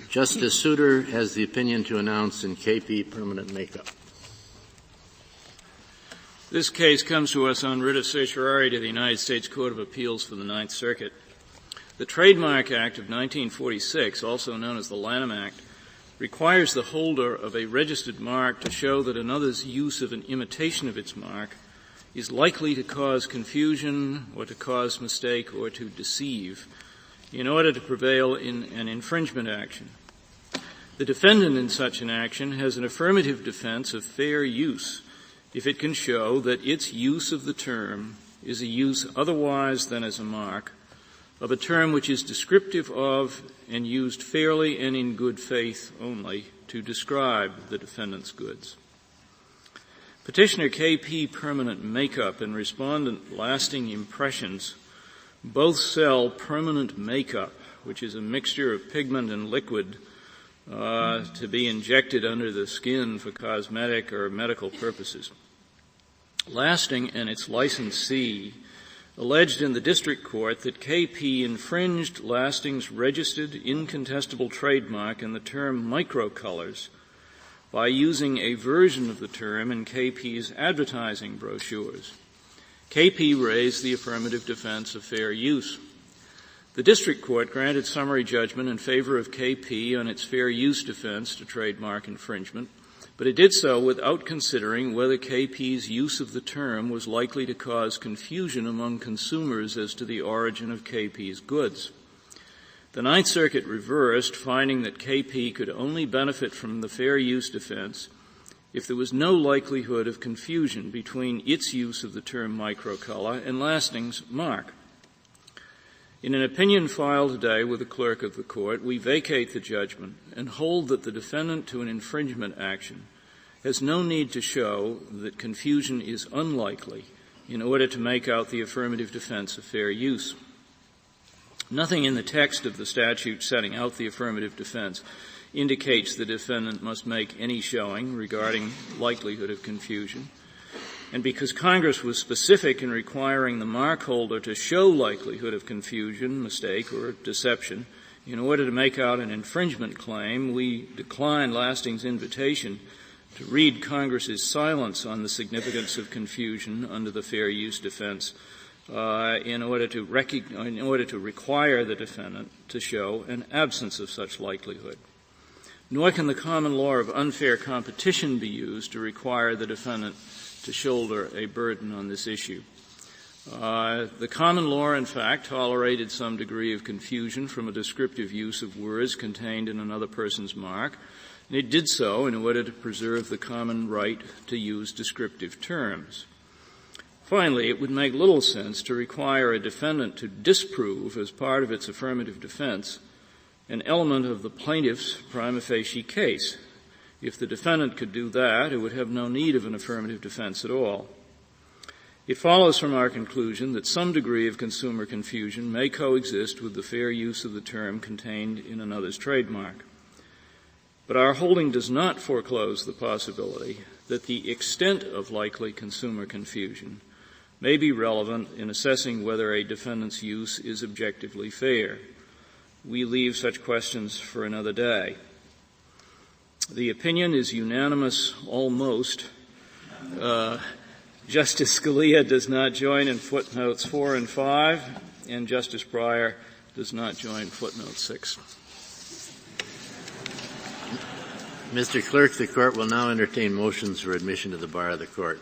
Justice Souter has the opinion to announce in KP permanent makeup. This case comes to us on writ of certiorari to the United States Court of Appeals for the Ninth Circuit. The Trademark Act of 1946, also known as the Lanham Act, requires the holder of a registered mark to show that another's use of an imitation of its mark is likely to cause confusion or to cause mistake or to deceive in order to prevail in an infringement action. The defendant in such an action has an affirmative defense of fair use if it can show that its use of the term is a use otherwise than as a mark of a term which is descriptive of and used fairly and in good faith only to describe the defendant's goods. Petitioner KP Permanent Makeup and respondent Lasting Impressions both sell permanent makeup, which is a mixture of pigment and liquid to be injected under the skin for cosmetic or medical purposes. Lasting and its licensee alleged in the district court that KP infringed Lasting's registered incontestable trademark in the term microcolors by using a version of the term in KP's advertising brochures. KP raised the affirmative defense of fair use. The district court granted summary judgment in favor of KP on its fair use defense to trademark infringement, but it did so without considering whether KP's use of the term was likely to cause confusion among consumers as to the origin of KP's goods. The Ninth Circuit reversed, finding that KP could only benefit from the fair use defense if there was no likelihood of confusion between its use of the term microcolor and Lasting's mark. In an opinion filed today with the clerk of the court, we vacate the judgment and hold that the defendant to an infringement action has no need to show that confusion is unlikely in order to make out the affirmative defense of fair use. Nothing in the text of the statute setting out the affirmative defense indicates the defendant must make any showing regarding likelihood of confusion. And because Congress was specific in requiring the mark holder to show likelihood of confusion, mistake, or deception in order to make out an infringement claim, we decline Lasting's invitation to read Congress's silence on the significance of confusion under the fair use defense in order to require the defendant to show an absence of such likelihood. Nor can the common law of unfair competition be used to require the defendant to shoulder a burden on this issue. The common law, in fact, tolerated some degree of confusion from a descriptive use of words contained in another person's mark, and it did so in order to preserve the common right to use descriptive terms. Finally, it would make little sense to require a defendant to disprove, as part of its affirmative defense, an element of the plaintiff's prima facie case. If the defendant could do that, it would have no need of an affirmative defense at all. It follows from our conclusion that some degree of consumer confusion may coexist with the fair use of the term contained in another's trademark. But our holding does not foreclose the possibility that the extent of likely consumer confusion may be relevant in assessing whether a defendant's use is objectively fair. We leave such questions for another day. The opinion is unanimous almost. Justice Scalia does not join in footnotes 4 and 5, and Justice Breyer does not join footnote 6. Mr. Clerk, the Court will now entertain motions for admission to the bar of the Court.